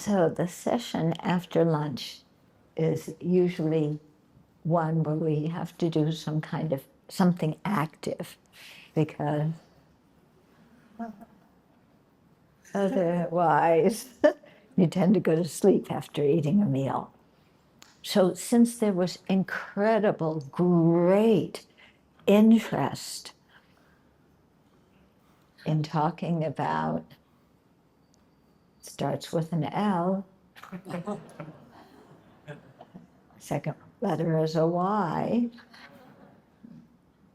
So the session after lunch is usually one where we have to do some kind of something active, because otherwise you tend to go to sleep after eating a meal. So since there was incredible, great interest in talking about, starts with an L, second letter is a Y.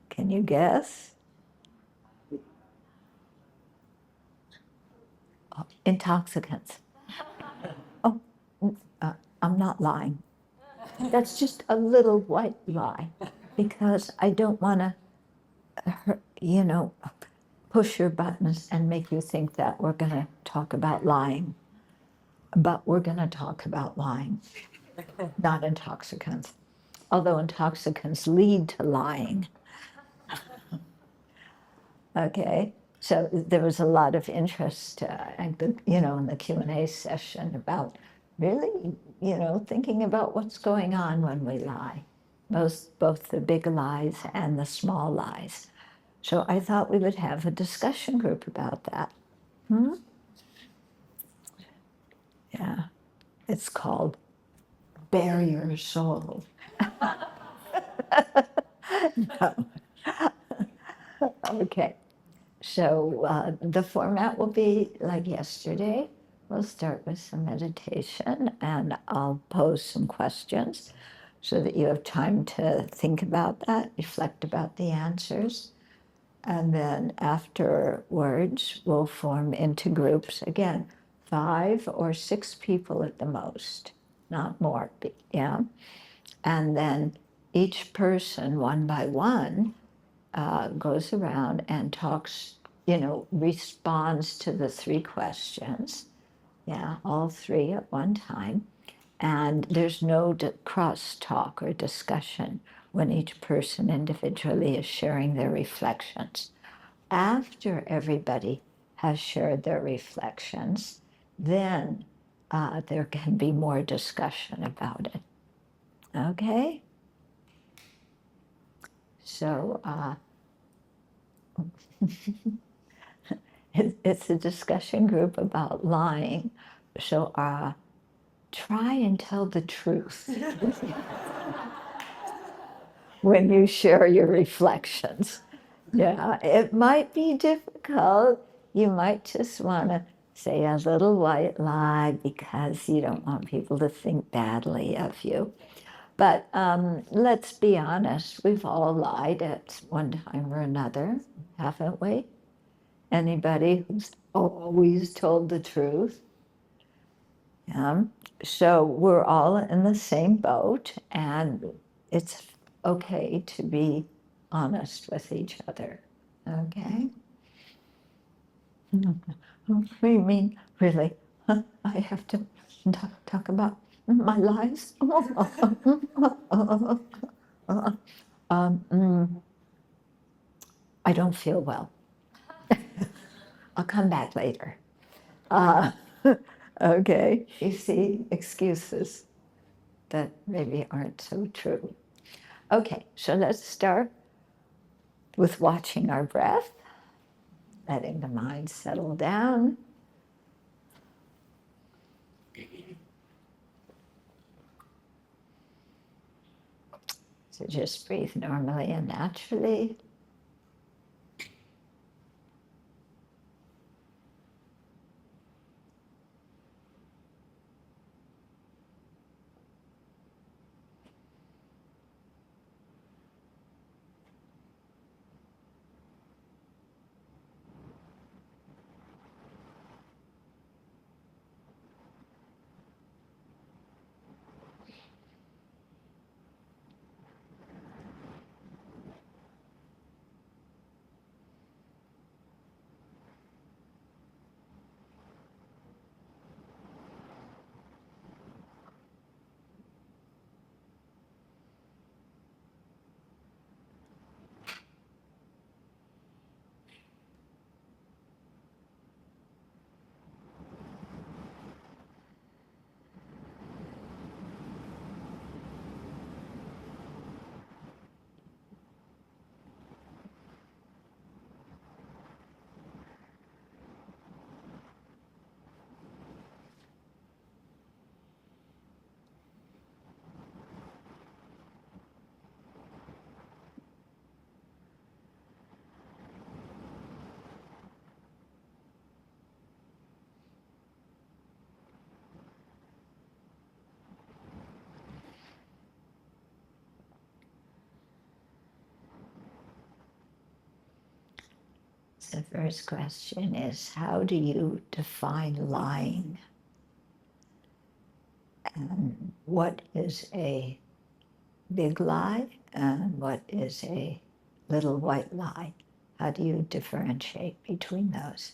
Can you guess? Oh, intoxicants. Oh, I'm not lying. That's just a little white lie, because I don't want to, push your buttons and make you think that we're going to talk about lying. But we're going to talk about lying, not intoxicants. Although intoxicants lead to lying. Okay, so there was a lot of interest, in the Q&A session about really, thinking about what's going on when we lie, both the big lies and the small lies. So I thought we would have a discussion group about that. Yeah, it's called Bare Your Soul. No. Okay. So the format will be like yesterday. We'll start with some meditation, and I'll pose some questions so that you have time to think about that, reflect about the answers. And then afterwards, we'll form into groups, again, 5 or 6 people at the most, not more, yeah. And then each person, one by one, goes around and talks, responds to the 3 questions. Yeah, all 3 at one time. And there's no cross talk or discussion when each person individually is sharing their reflections. After everybody has shared their reflections, then there can be more discussion about it. Okay? So, it's a discussion group about lying. So try and tell the truth when you share your reflections. Yeah, it might be difficult. You might just want to say a little white lie because you don't want people to think badly of you. But let's be honest, we've all lied at one time or another, haven't we? Anybody who's always told the truth? Yeah. So we're all in the same boat, and it's okay to be honest with each other. Okay? What do you mean, really? I have to talk about my lies? I don't feel well. I'll come back later. Okay, you see, excuses that maybe aren't so true. Okay, so let's start with watching our breath, letting the mind settle down. So just breathe normally and naturally. The first question is, how do you define lying? And what is a big lie and what is a little white lie? How do you differentiate between those?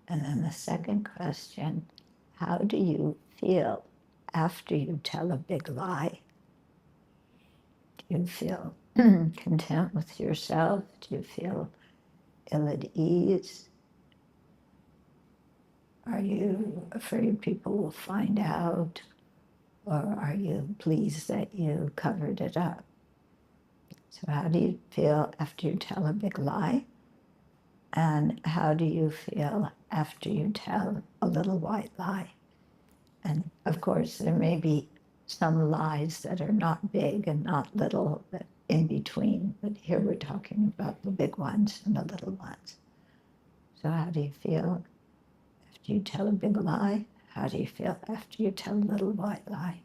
And then the second question, how do you feel after you tell a big lie? Do you feel content with yourself? Do you feel ill at ease? Are you afraid people will find out? Or are you pleased that you covered it up? So how do you feel after you tell a big lie? And how do you feel after you tell a little white lie? And of course, there may be some lies that are not big and not little, but in between. But here we're talking about the big ones and the little ones. So how do you feel after you tell a big lie? How do you feel after you tell a little white lie?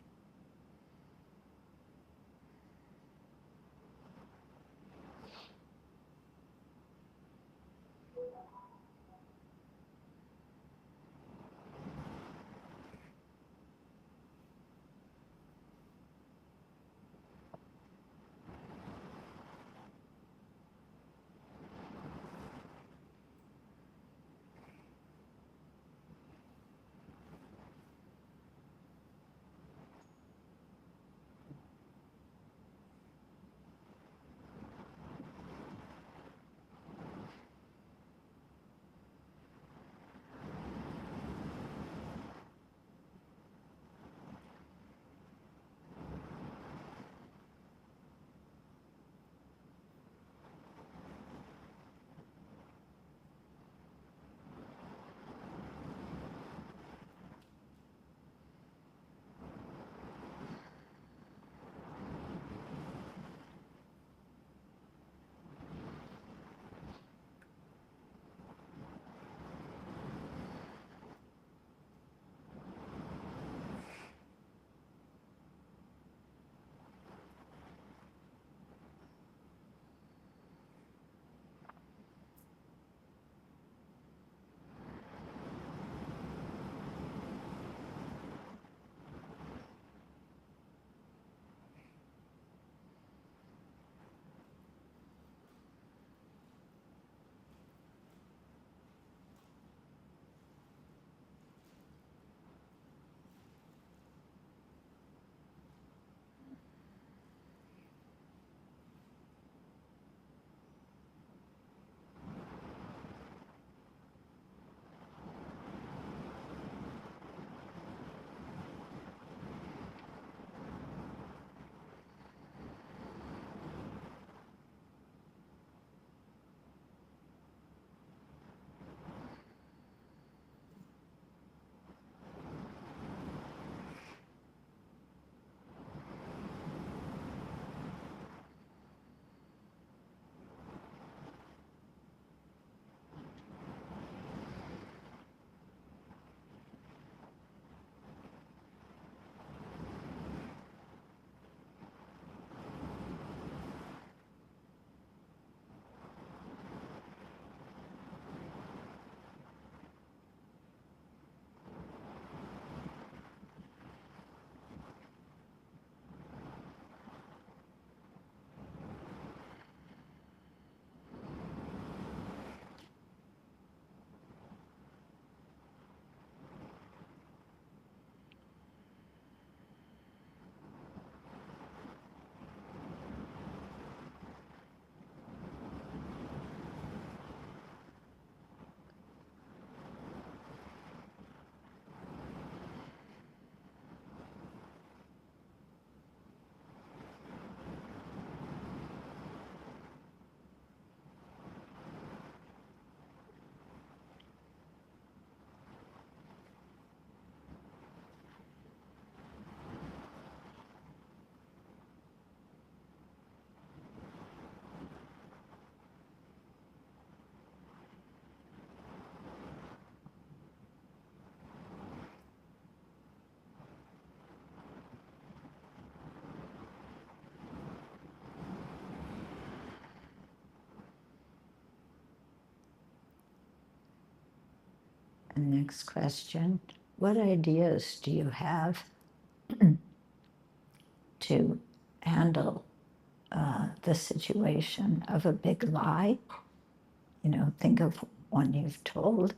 And next question, what ideas do you have to handle the situation of a big lie? You know, think of one you've told.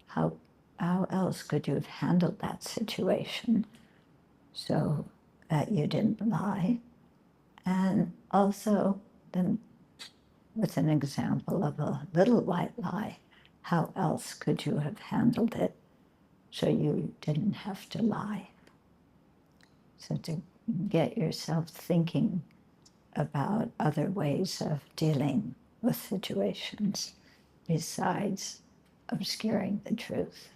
How else could you have handled that situation so that you didn't lie? And also, then, with an example of a little white lie, how else could you have handled it so you didn't have to lie? So to get yourself thinking about other ways of dealing with situations besides obscuring the truth.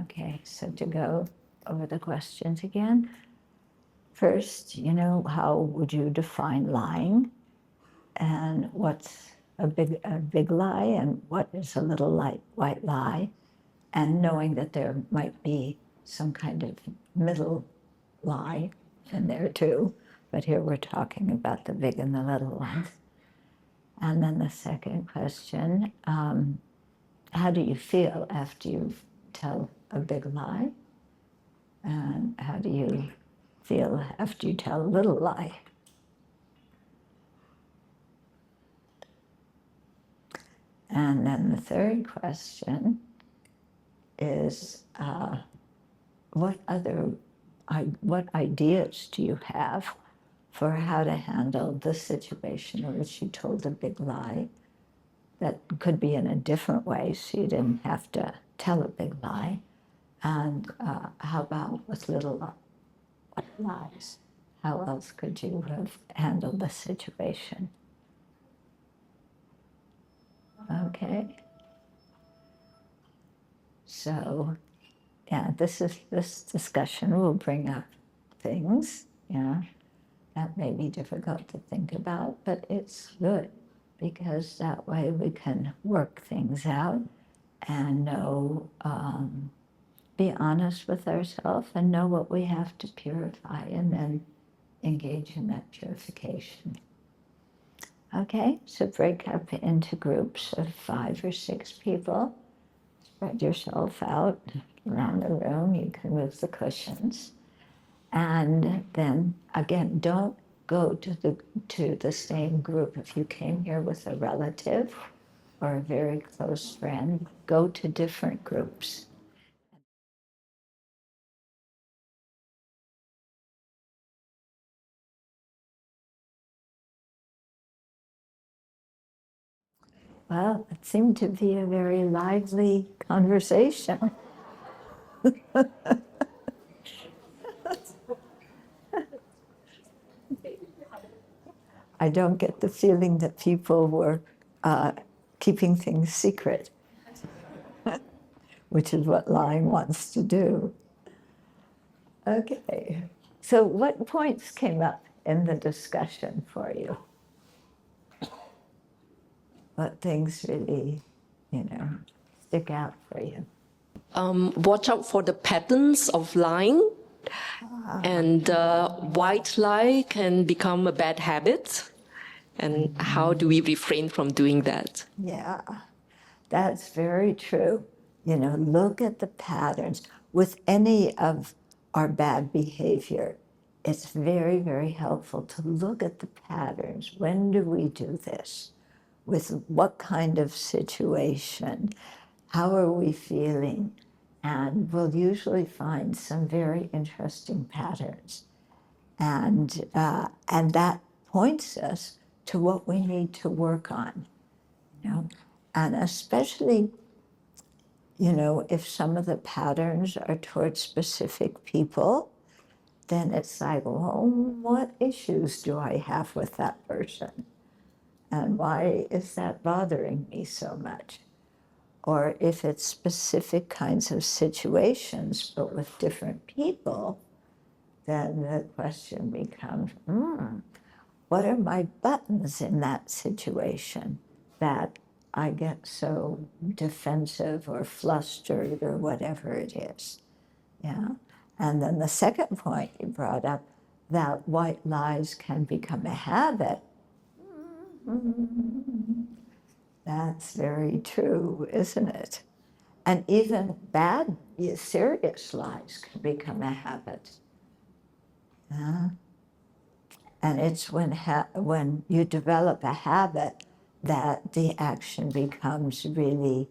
Okay, so to go over the questions again. First, you know, how would you define lying? And what's a big lie and what is a little white lie? And knowing that there might be some kind of middle lie in there too. But here we're talking about the big and the little ones. And then the second question, how do you feel after you tell a big lie? do you feel after you tell a little lie? And then the third question is, what ideas do you have for how to handle the situation in which you told a big lie that could be in a different way, so you didn't have to tell a big lie? And how about with little lies? How else could you have handled the situation? Okay. So, yeah, this discussion will bring up things, yeah, that may be difficult to think about, but it's good because that way we can work things out and know, be honest with ourselves and know what we have to purify and then engage in that purification. Okay, so break up into groups of 5 or 6 people. Spread yourself out around the room. You can move the cushions. And then, again, don't go to the same group. If you came here with a relative or a very close friend, go to different groups. Well, it seemed to be a very lively conversation. I don't get the feeling that people were keeping things secret, which is what lying wants to do. Okay, so what points came up in the discussion for you? What things really, stick out for you? Watch out for the patterns of lying, and white lie can become a bad habit. And how do we refrain from doing that? Yeah, that's very true. Look at the patterns. With any of our bad behavior, it's very, very helpful to look at the patterns. When do we do this? With what kind of situation? How are we feeling? And we'll usually find some very interesting patterns. And that points us to what we need to work on. And especially, if some of the patterns are towards specific people, then it's like, well, what issues do I have with that person? And why is that bothering me so much? Or if it's specific kinds of situations, but with different people, then the question becomes, what are my buttons in that situation that I get so defensive or flustered or whatever it is? Yeah. And then the second point you brought up, that white lies can become a habit. That's very true, isn't it? And even bad, serious lies can become a habit. Yeah. And it's when you develop a habit that the action becomes really,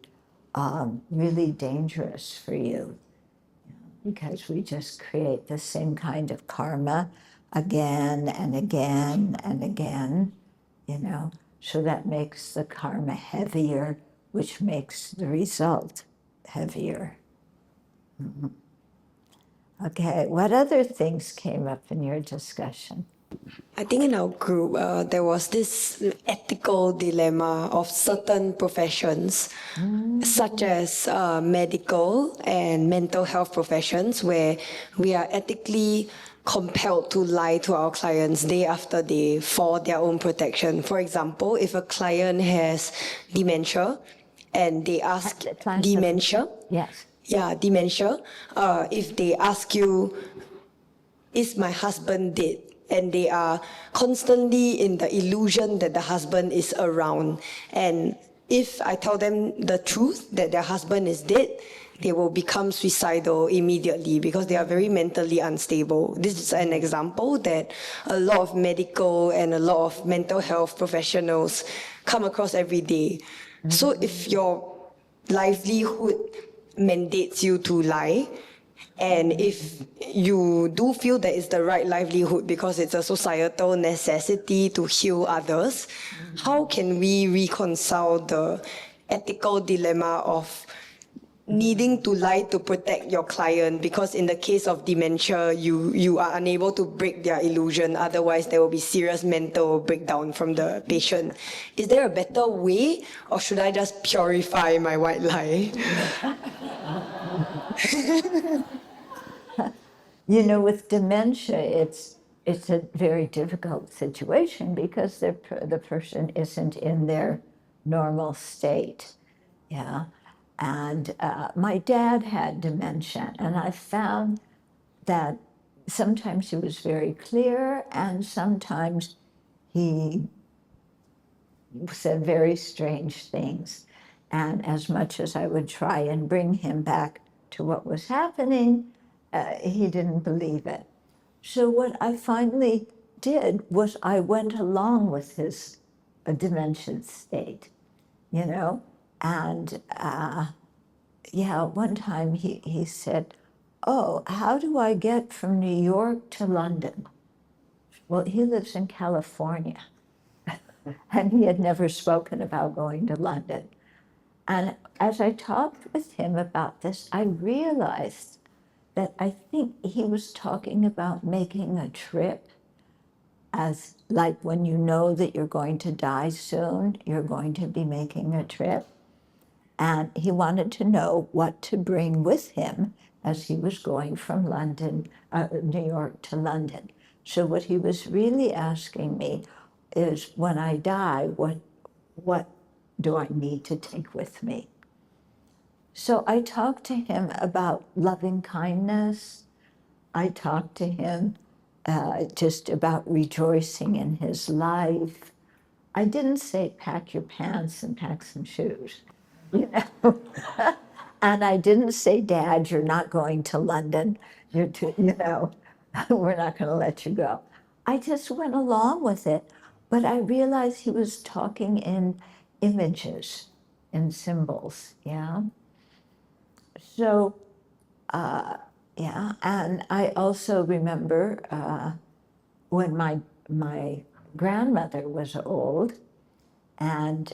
really dangerous for you, because we just create the same kind of karma again and again and again, so that makes the karma heavier, which makes the result heavier. Okay, what other things came up in your discussion? I think in our group, there was this ethical dilemma of certain professions, such as medical and mental health professions, where we are ethically compelled to lie to our clients day after day for their own protection. For example, if a client has dementia and they ask dementia, yes. Yeah, dementia. If they ask you, is my husband dead? And they are constantly in the illusion that the husband is around. And if I tell them the truth that their husband is dead, they will become suicidal immediately because they are very mentally unstable. This is an example that a lot of medical and a lot of mental health professionals come across every day. So if your livelihood mandates you to lie, and if you do feel that it's the right livelihood because it's a societal necessity to heal others, how can we reconcile the ethical dilemma of needing to lie to protect your client, because in the case of dementia, you are unable to break their illusion, otherwise there will be serious mental breakdown from the patient. Is there a better way, or should I just purify my white lie? You know, with dementia, it's a very difficult situation because the person isn't in their normal state. Yeah. And my dad had dementia, and I found that sometimes he was very clear, and sometimes he said very strange things. And as much as I would try and bring him back to what was happening, he didn't believe it. So what I finally did was I went along with his dementia state, you know, and yeah, one time he said, "Oh, how do I get from New York to London?" Well, he lives in California, and he had never spoken about going to London. And as I talked with him about this, I realized that I think he was talking about making a trip, as like when you know that you're going to die soon, you're going to be making a trip. And he wanted to know what to bring with him as he was going from New York to London. So what he was really asking me is, when I die, what do I need to take with me? So I talked to him about loving kindness. I talked to him just about rejoicing in his life. I didn't say pack your pants and pack some shoes, you know. And I didn't say, Dad, you're not going to London. You're too, you know, we're not going to let you go. I just went along with it, but I realized he was talking in images and symbols, yeah. So, yeah, and I also remember when my grandmother was old, and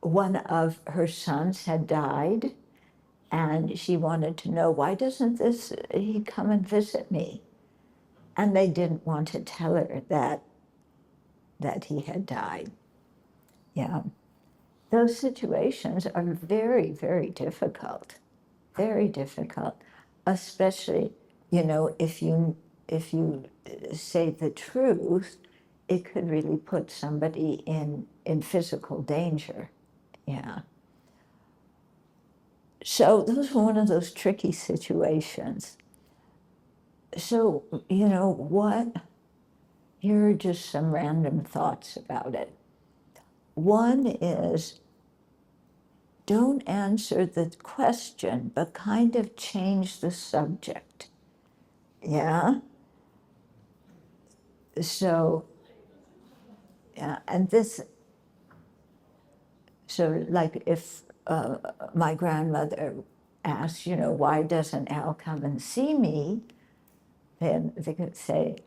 one of her sons had died, and she wanted to know, why doesn't he come and visit me? And they didn't want to tell her that he had died. Yeah, those situations are very, very difficult, especially, you know, if you say the truth, it could really put somebody in physical danger. Yeah. So those were one of those tricky situations. So, you know what? Here are just some random thoughts about it. One is, don't answer the question, but kind of change the subject. Yeah? So, yeah, and this, so like if my grandmother asks, you know, why doesn't Al come and see me? Then they could say,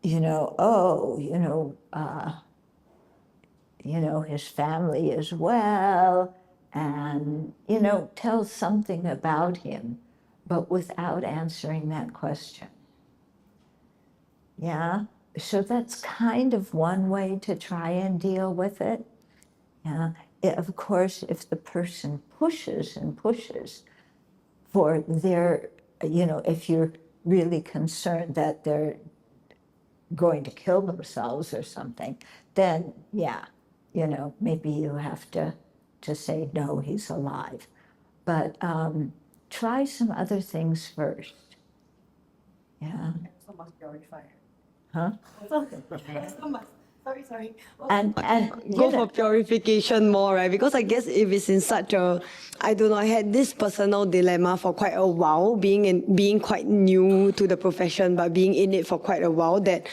you know, oh, you know, his family is well, and, you know, tell something about him, but without answering that question. Yeah, so that's kind of one way to try and deal with it. Yeah, of course, if the person pushes and pushes for their, you know, if you're really concerned that they're going to kill themselves or something, then yeah, you know, maybe you have to say, no, he's alive. But try some other things first. Yeah. Huh? Sorry. And Go for purification more, right? Because I guess if it's in such a, I don't know, I had this personal dilemma for quite a while, being quite new to the profession, but being in it for quite a while, that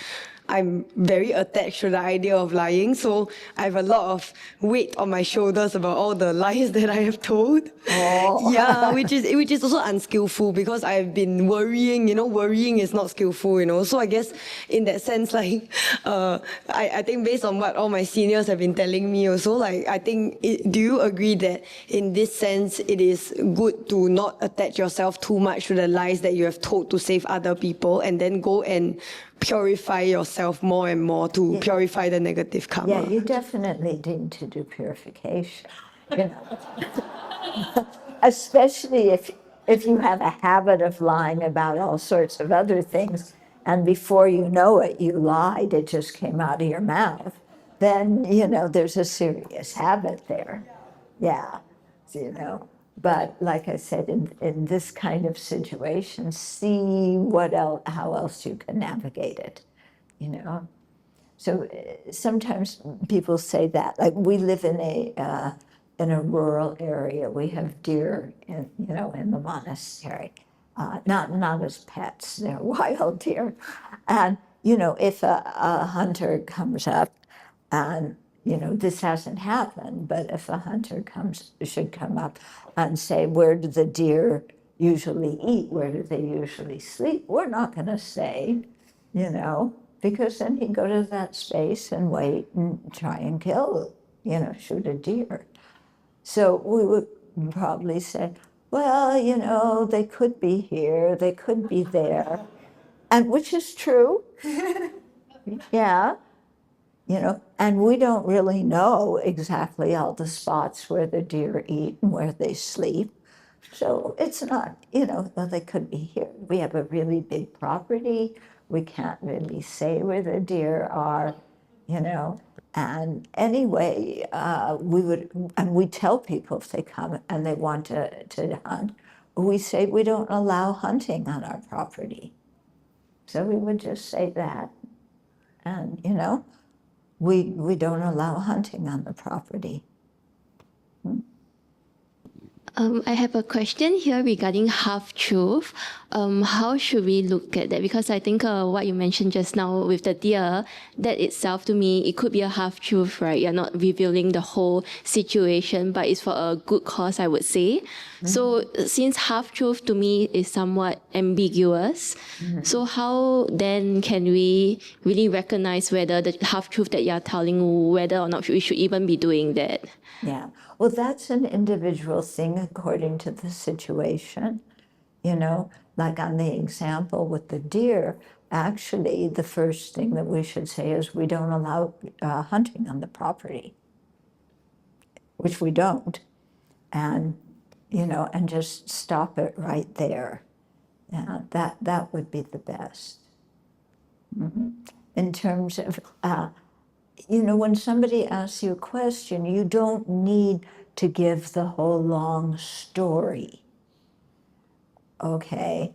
I'm very attached to the idea of lying. So I have a lot of weight on my shoulders about all the lies that I have told. Oh. Yeah, which is also unskillful, because I've been worrying. Worrying is not skillful. So I guess in that sense, like, I think based on what all my seniors have been telling me also, like, I think, do you agree that in this sense it is good to not attach yourself too much to the lies that you have told to save other people, and then go and purify yourself more and more to purify the negative karma? Yeah, you definitely need to do purification. Especially if you have a habit of lying about all sorts of other things, and before you know it, you lied, it just came out of your mouth, then, there's a serious habit there. Yeah, But like I said, in this kind of situation, see how else you can navigate it. So sometimes people say that, like, we live in a rural area. We have deer in the monastery, not as pets. They're wild deer, and if a hunter comes up, and this hasn't happened, but if a hunter should come up and say, where do the deer usually eat? Where do they usually sleep? We're not going to say, because then he'd go to that space and wait and try and kill, shoot a deer. So we would probably say, well, they could be here, they could be there, and which is true. Yeah. And we don't really know exactly all the spots where the deer eat and where they sleep. So it's not, well, they could be here. We have a really big property. We can't really say where the deer are, And anyway, we tell people if they come and they want to hunt, we say we don't allow hunting on our property. So we would just say that. And, we don't allow hunting on the property. I have a question here regarding half-truth. How should we look at that? Because I think what you mentioned just now with the deer, that itself to me, it could be a half-truth, right? You're not revealing the whole situation, but it's for a good cause, I would say. Mm-hmm. So since half-truth to me is somewhat ambiguous, so how then can we really recognize whether the half-truth that you're telling, whether or not we should even be doing that? Yeah. Well, that's an individual thing according to the situation. Like on the example with the deer, actually, the first thing that we should say is we don't allow hunting on the property, which we don't. And, and just stop it right there. Yeah, that would be the best. Mm-hmm. In terms of, when somebody asks you a question, you don't need to give the whole long story. Okay?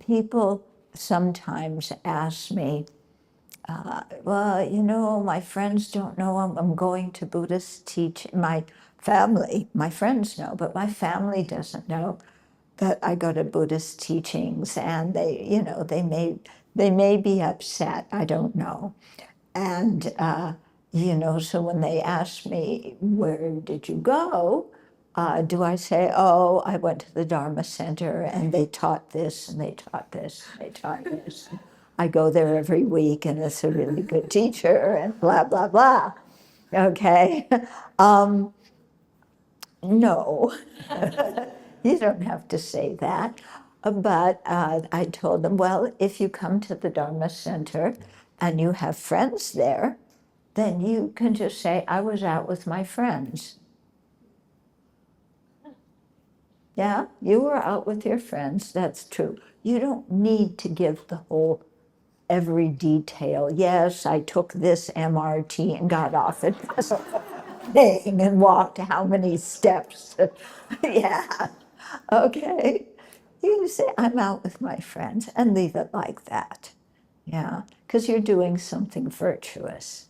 People sometimes ask me, my friends don't know I'm going to Buddhist teaching. My friends know, but my family doesn't know that I go to Buddhist teachings, and they may be upset. I don't know. And, so when they ask me, where did you go? Do I say, I went to the Dharma Center and they taught this and they taught this and they taught this. I go there every week and it's a really good teacher and blah, blah, blah. Okay. No, you don't have to say that. But I told them, well, if you come to the Dharma Center and you have friends there, then you can just say, I was out with my friends. Yeah, you were out with your friends, that's true. You don't need to give the whole, every detail. Yes, I took this MRT and got off at this thing and walked how many steps. Yeah, okay. You can say, I'm out with my friends, and leave it like that. Yeah, because you're doing something virtuous.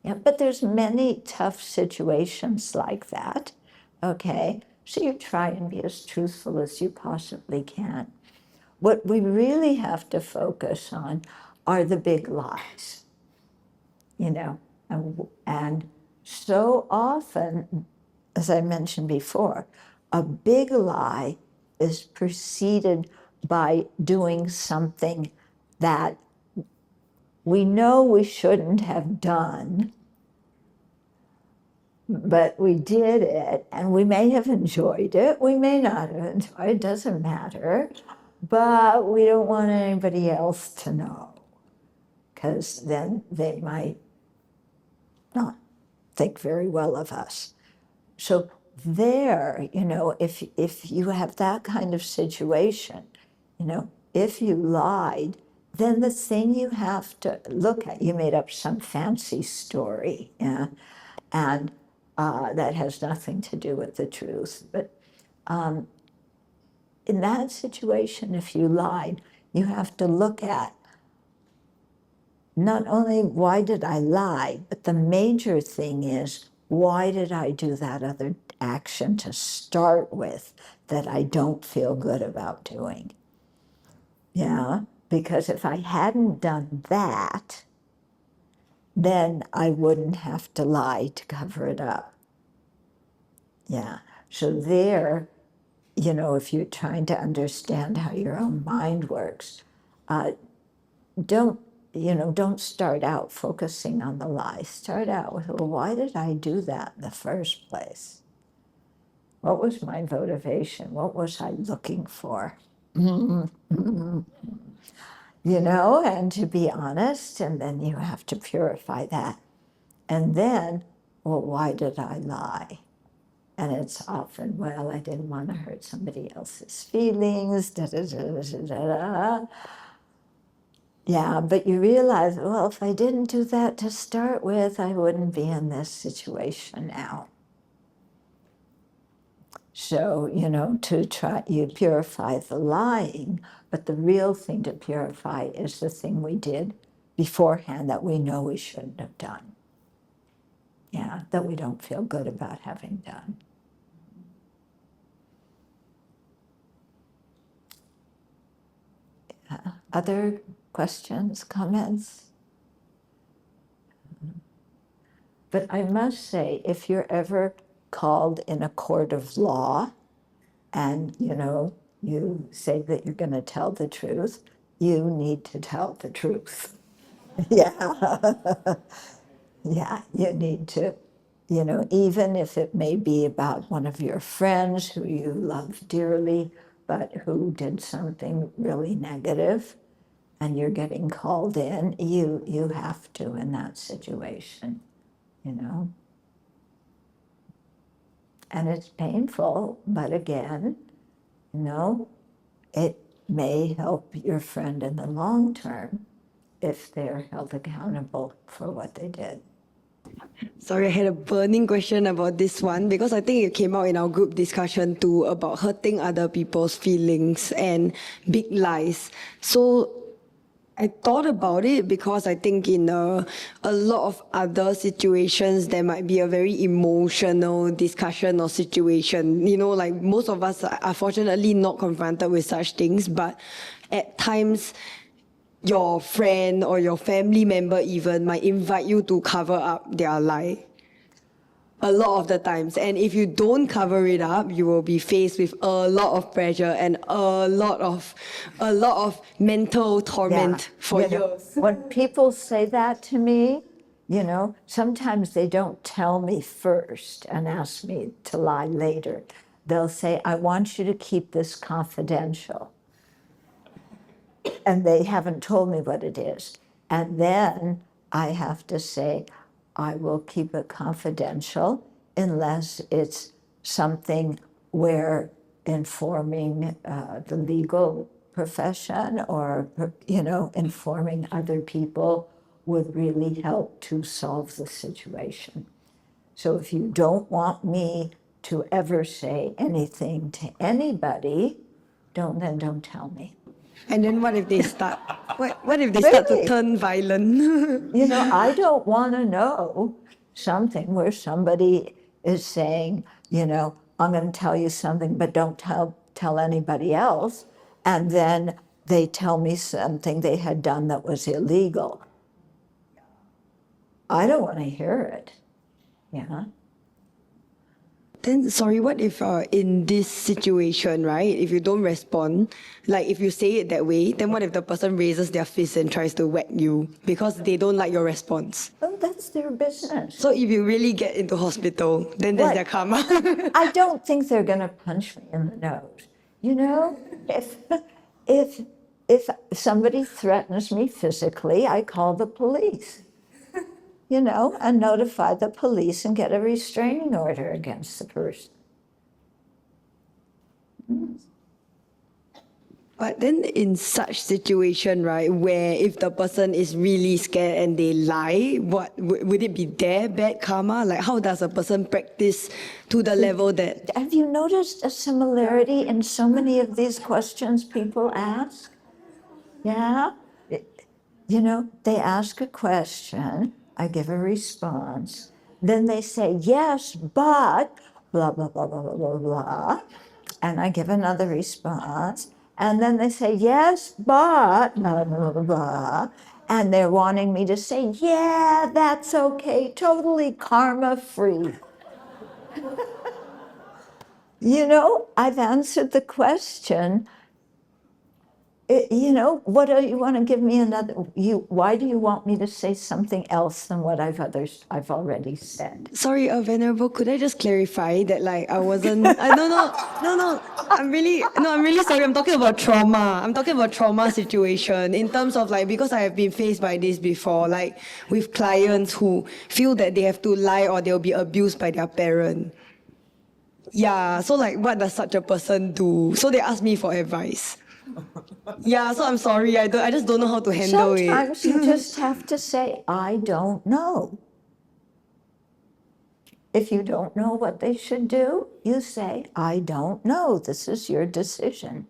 Yeah, but there's many tough situations like that, okay? So you try and be as truthful as you possibly can. What we really have to focus on are the big lies, you know, and so often, as I mentioned before, a big lie is preceded by doing something that we know we shouldn't have done, but we did it, and we may have enjoyed it, we may not have enjoyed it, doesn't matter, but we don't want anybody else to know, because then they might not think very well of us. So there, you know, if you have that kind of situation, you know, if you lied, then the thing you have to look at, you made up some fancy story, yeah, and that has nothing to do with the truth. But in that situation, if you lied, you have to look at not only why did I lie, but the major thing is, why did I do that other action to start with that I don't feel good about doing? Yeah, because if I hadn't done that, then I wouldn't have to lie to cover it up. Yeah, so there, you know, if you're trying to understand how your own mind works, don't start out focusing on the lie. Start out with, well, why did I do that in the first place? What was my motivation? What was I looking for? You know, and to be honest, and then you have to purify that. And then, well, why did I lie? And it's often, well, I didn't want to hurt somebody else's feelings, da da da da da da. Yeah, but you realize, well, if I didn't do that to start with, I wouldn't be in this situation now. So, you know, you purify the lying, but the real thing to purify is the thing we did beforehand that we know we shouldn't have done. Yeah, that we don't feel good about having done. Other questions, comments? But I must say, if you're ever called in a court of law and, you know, you say that you're going to tell the truth, you need to tell the truth. Yeah. Yeah, you need to, you know, even if it may be about one of your friends who you love dearly, but who did something really negative, and you're getting called in, you have to in that situation, you know. And it's painful, but again, you know, it may help your friend in the long term if they're held accountable for what they did. Sorry, I had a burning question about this one because I think it came out in our group discussion too about hurting other people's feelings and big lies. So I thought about it because I think in a lot of other situations, there might be a very emotional discussion or situation. You know, like most of us are fortunately not confronted with such things, but at times, your friend or your family member even might invite you to cover up their lie. A lot of the times. And if you don't cover it up, you will be faced with a lot of pressure and a lot of mental torment for You know, years. when people say that to me, you know, sometimes they don't tell me first and ask me to lie later. They'll say, I want you to keep this confidential. And they haven't told me what it is. And then I have to say, I will keep it confidential unless it's something where informing the legal profession or, you know, informing other people would really help to solve the situation. So if you don't want me to ever say anything to anybody, don't tell me. And then what if they start? What if they start to Really? turn violent? You know, I don't want to know something where somebody is saying, you know, I'm going to tell you something, but don't tell anybody else. And then they tell me something they had done that was illegal. I don't want to hear it. Yeah. Then, sorry, what if in this situation, right, if you don't respond, like if you say it that way, then what if the person raises their fist and tries to whack you because they don't like your response? Oh, that's their business. So if you really get into hospital, then that's What? their karma. I don't think they're going to punch me in the nose. You know, if somebody threatens me physically, I call the police. You know, and notify the police and get a restraining order against the person. But then in such situation, right, where if the person is really scared and they lie, what would it be their bad karma? Like how does a person practice to the level that... Have you noticed a similarity in so many of these questions people ask? Yeah? You know, they ask a question, I give a response, then they say, yes, but blah, blah, blah, blah, blah, blah, blah, and I give another response, and then they say, yes, but blah, blah, blah, blah, and they're wanting me to say, yeah, that's okay, totally karma-free. You know, I've answered the question. You know, what do you want to give me another? Why do you want me to say something else than what I've already said? Sorry, Venerable, could I just clarify that like I wasn't... no. I'm really sorry. I'm talking about trauma. I'm talking about trauma situation in terms of like, because I have been faced by this before, like with clients who feel that they have to lie or they'll be abused by their parent. Yeah, so like what does such a person do? So they ask me for advice. Yeah, so I'm sorry. I just don't know how to handle it. Sometimes you just have to say, I don't know. If you don't know what they should do, you say, I don't know. This is your decision.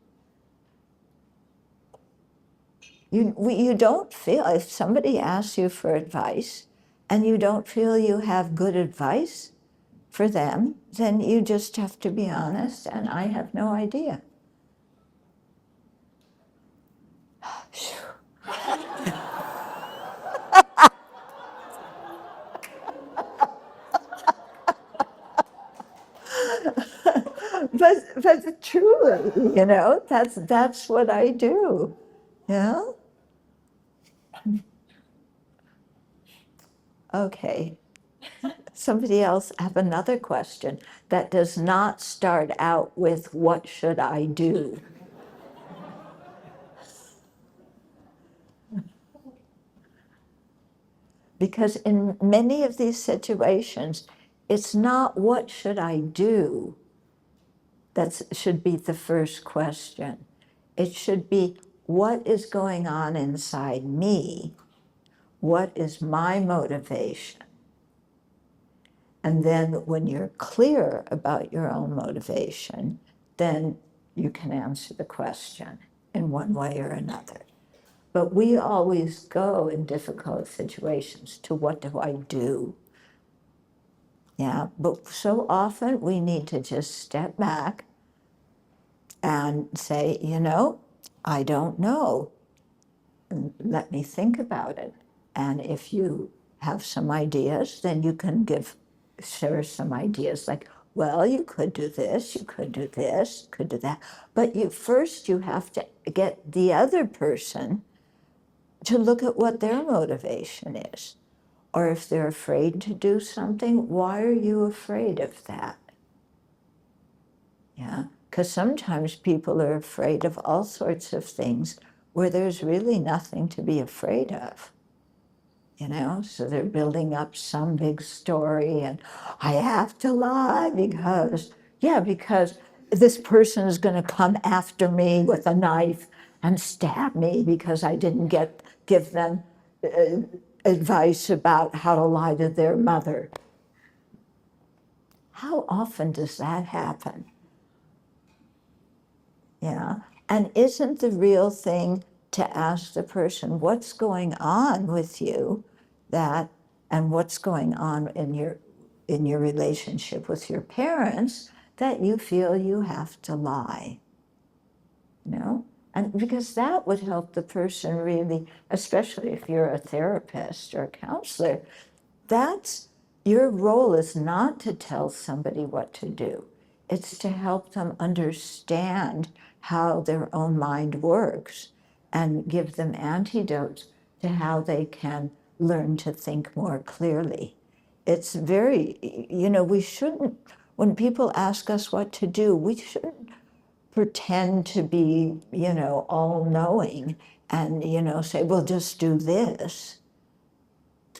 You don't feel, if somebody asks you for advice and you don't feel you have good advice for them, then you just have to be honest, and I have no idea. But truly, you know, that's what I do. Yeah. Okay. Somebody else have another question that does not start out with what should I do? Because in many of these situations, it's not what should I do that should be the first question. It should be what is going on inside me? What is my motivation? And then when you're clear about your own motivation, then you can answer the question in one way or another. But we always go in difficult situations to what do I do? Yeah, but so often we need to just step back and say, you know, I don't know. And let me think about it. And if you have some ideas, then you can share some ideas like, well, you could do this, you could do this, you could do that. But first you have to get the other person to look at what their motivation is. Or if they're afraid to do something, why are you afraid of that? Yeah, because sometimes people are afraid of all sorts of things where there's really nothing to be afraid of. You know, so they're building up some big story and I have to lie because this person is going to come after me with a knife and stab me because I didn't give them advice about how to lie to their mother. How often does that happen? Yeah, And isn't the real thing to ask the person, what's going on with you and what's going on in your relationship with your parents that you feel you have to lie? And because that would help the person really, especially if you're a therapist or a counselor, your role is not to tell somebody what to do. It's to help them understand how their own mind works and give them antidotes to how they can learn to think more clearly. It's very, we shouldn't, when people ask us what to do, we shouldn't pretend to be, all-knowing and, say, well, just do this.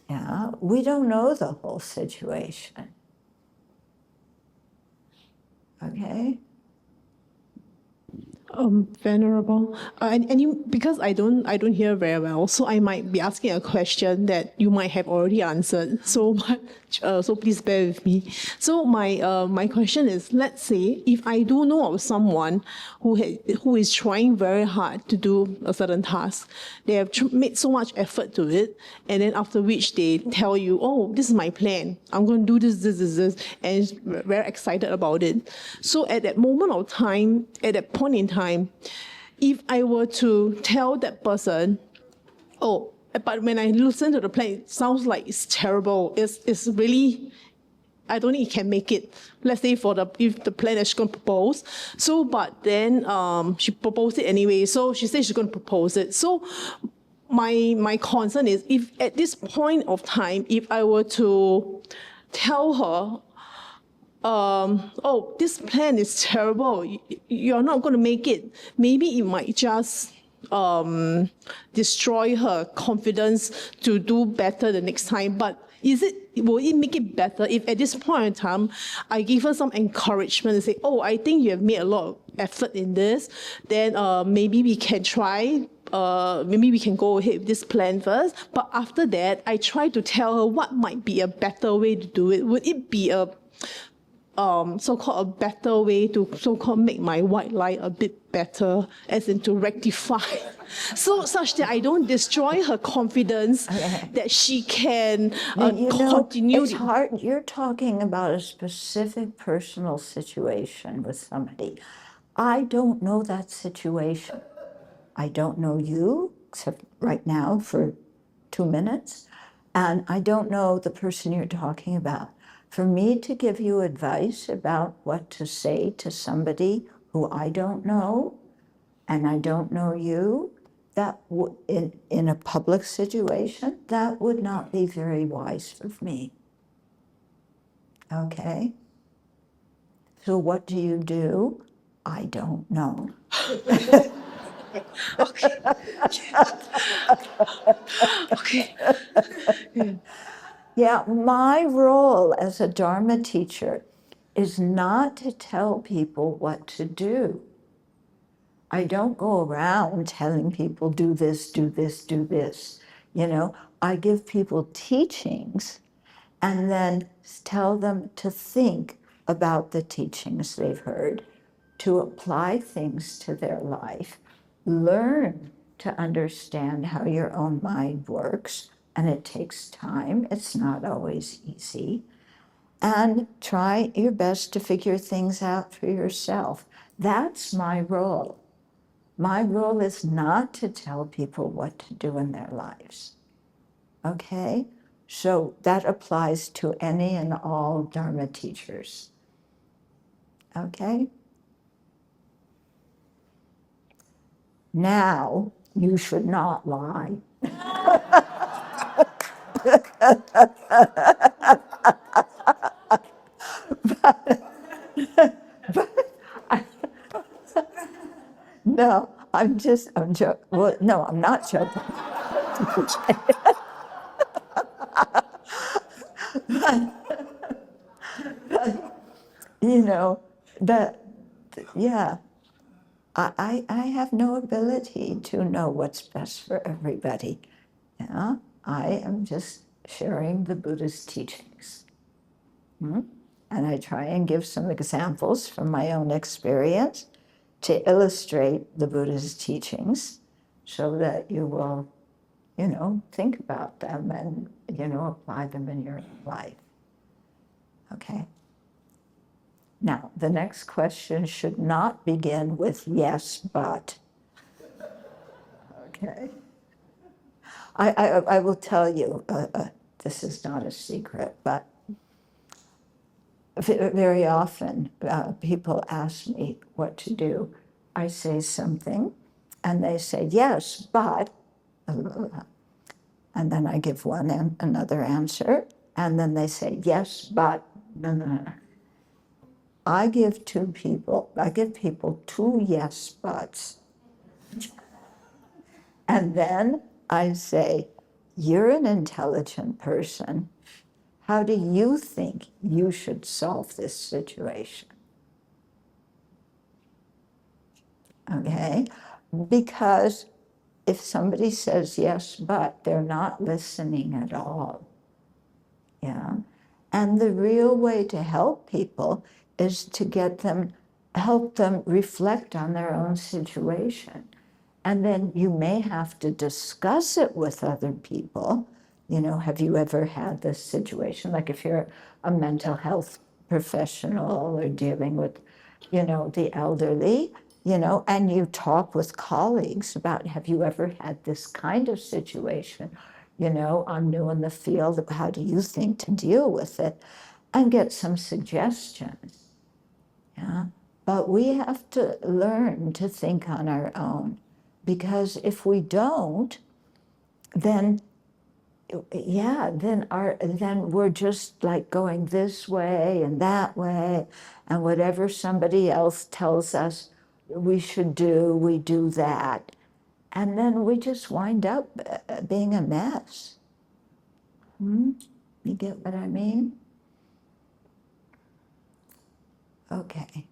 Yeah, we don't know the whole situation. Okay? Venerable, because I don't hear very well, so I might be asking a question that you might have already answered. So please bear with me. So my question is: let's say if I do know of someone who is trying very hard to do a certain task, they have made so much effort to it, and then after which they tell you, "Oh, this is my plan. I'm going to do this," and is very excited about it. So at that moment of time, at that point in time, if I were to tell that person, "Oh, but when I listen to the plan, it sounds like it's terrible. It's really, I don't think it can make it." Let's say if the plan that she's going to propose. So, but then she proposed it anyway. So she says she's going to propose it. So my concern is, if at this point of time, if I were to tell her, "Oh, this plan is terrible. You're not going to make it," maybe it might just destroy her confidence to do better the next time. But will it make it better if at this point in time I give her some encouragement and say, "Oh, I think you have made a lot of effort in this. Then maybe we can try. Maybe we can go ahead with this plan first. But after that, I try to tell her what might be a better way to do it. Would it be a so-called a better way to so-called make my white lie a bit better, as in to rectify, so such that I don't destroy her confidence that she can continue." It's hard. You're talking about a specific personal situation with somebody. I don't know that situation. I don't know you, except right now for 2 minutes, and I don't know the person you're talking about. For me to give you advice about what to say to somebody who I don't know, and I don't know you, that in a public situation, that would not be very wise of me. Okay? So what do you do? I don't know. Okay. Okay. Yeah, my role as a Dharma teacher is not to tell people what to do. I don't go around telling people, do this, do this, do this. I give people teachings and then tell them to think about the teachings they've heard, to apply things to their life, learn to understand how your own mind works, and it takes time, it's not always easy, and try your best to figure things out for yourself. That's my role. My role is not to tell people what to do in their lives. Okay? So that applies to any and all Dharma teachers. Okay? Now, you should not lie. No, I'm joking. Well, no, I'm not joking. Yeah, I have no ability to know what's best for everybody. Yeah, I am just sharing the Buddha's teachings. And I try and give some examples from my own experience to illustrate the Buddha's teachings so that you will, think about them and, apply them in your life. Okay? Now, the next question should not begin with yes, but. Okay? I will tell you, this is not a secret, but very often people ask me what to do. I say something, and they say, yes, but, and then I give one and another answer, and then they say, yes, but, no. I give people 2 yes buts. And then I say, you're an intelligent person. How do you think you should solve this situation? Okay? Because if somebody says yes, but they're not listening at all. Yeah? And the real way to help people is to help them reflect on their own situation. And then you may have to discuss it with other people. Have you ever had this situation? Like if you're a mental health professional or dealing with, the elderly, and you talk with colleagues about, have you ever had this kind of situation? I'm new in the field. How do you think to deal with it? And get some suggestions. Yeah. But we have to learn to think on our own. Because if we don't, then we're just like going this way and that way, and whatever somebody else tells us we should do, we do that. And then we just wind up being a mess. You get what I mean? Okay.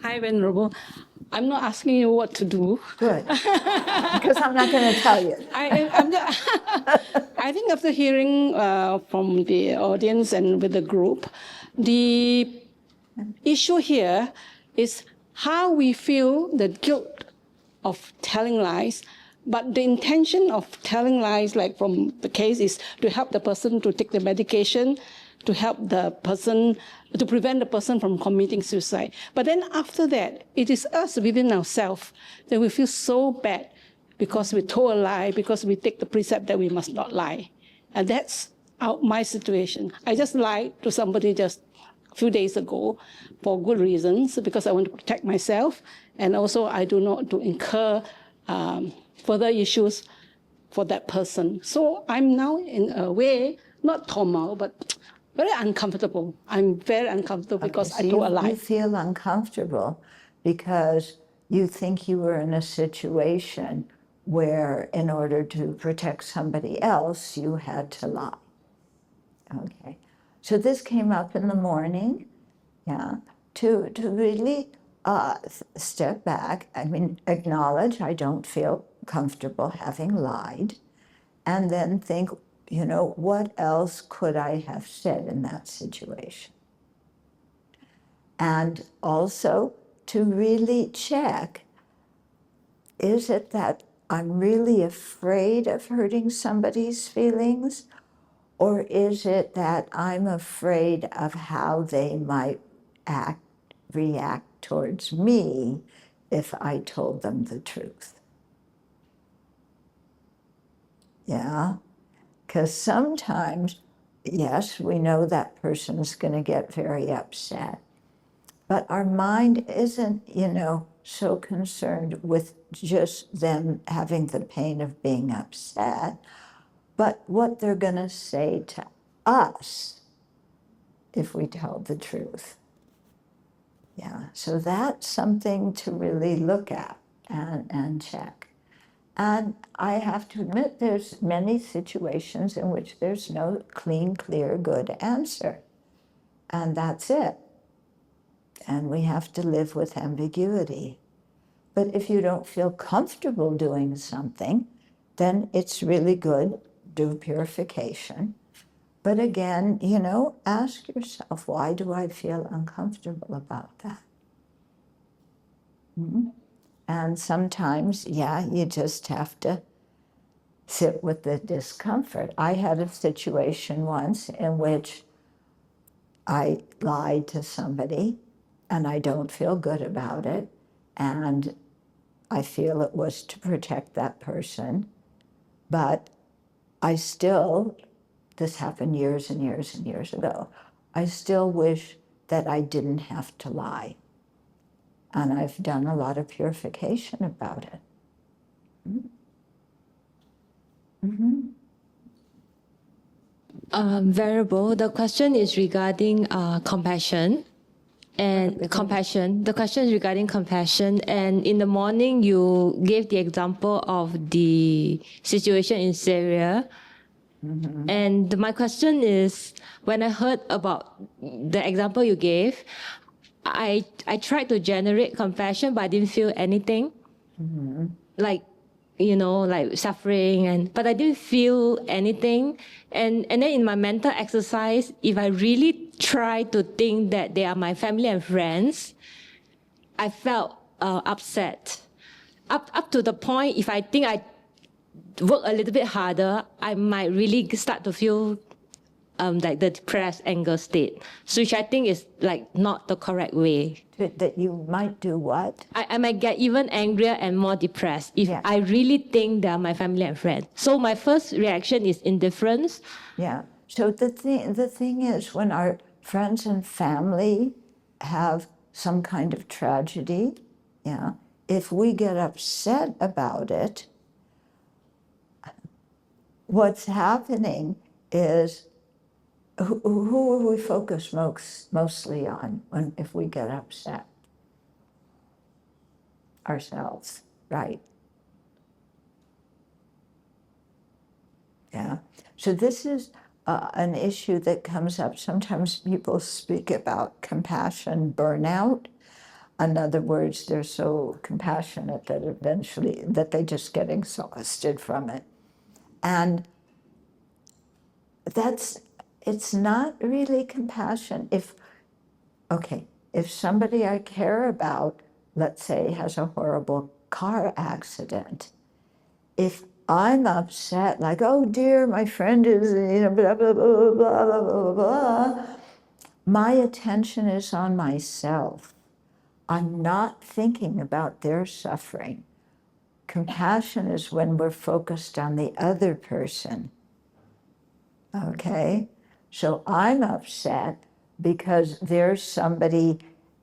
Hi, Venerable. I'm not asking you what to do. Good. Because I'm not going to tell you. I think after hearing from the audience and with the group, the issue here is how we feel the guilt of telling lies, but the intention of telling lies, like from the case, is to help the person to take the medication, to help the person, to prevent the person from committing suicide. But then after that, it is us within ourselves that we feel so bad because we told a lie, because we take the precept that we must not lie. And that's my situation. I just lied to somebody just a few days ago for good reasons, because I want to protect myself, and also I do not to incur further issues for that person. So I'm now in a way, not turmoil, but very uncomfortable. I'm very uncomfortable because I told a lie. You feel uncomfortable because you think you were in a situation where in order to protect somebody else, you had to lie. Okay. So this came up in the morning, to really step back, acknowledge I don't feel comfortable having lied, and then think, what else could I have said in that situation? And also to really check, is it that I'm really afraid of hurting somebody's feelings? Or is it that I'm afraid of how they might react towards me if I told them the truth? Yeah? Because sometimes, yes, we know that person's going to get very upset, but our mind isn't, so concerned with just them having the pain of being upset, but what they're going to say to us if we tell the truth. Yeah, so that's something to really look at and check. And I have to admit, there's many situations in which there's no clean, clear, good answer. And that's it. And we have to live with ambiguity. But if you don't feel comfortable doing something, then it's really good, do purification, But again, ask yourself, why do I feel uncomfortable about that? And sometimes, you just have to sit with the discomfort. I had a situation once in which I lied to somebody and I don't feel good about it. And I feel it was to protect that person. But I still, this happened years and years and years ago, I still wish that I didn't have to lie. And I've done a lot of purification about it. Venerable, the question is regarding compassion. And compassion. The question is regarding compassion. And in the morning, you gave the example of the situation in Syria. And my question is, when I heard about the example you gave, I tried to generate compassion, but I didn't feel anything. Like suffering, but I didn't feel anything. And then in my mental exercise, if I really try to think that they are my family and friends, I felt upset. Up to the point, if I think I work a little bit harder, I might really start to feel like the depressed anger state, which I think is not the correct way. That you might do what? I might get even angrier and more depressed if I really think they are my family and friends. So my first reaction is indifference. Yeah. So the thing is, when our friends and family have some kind of tragedy, if we get upset about it, what's happening is, who will we focus mostly on if we get upset? Ourselves, right? Yeah. So this is an issue that comes up. Sometimes people speak about compassion burnout. In other words, they're so compassionate that eventually they just get exhausted from it. And it's not really compassion. If somebody I care about, let's say, has a horrible car accident, if I'm upset, like, oh dear, my friend is, blah, blah, blah, blah, blah, blah, blah, my attention is on myself. I'm not thinking about their suffering. Compassion is when we're focused on the other person. Okay? So I'm upset because there's somebody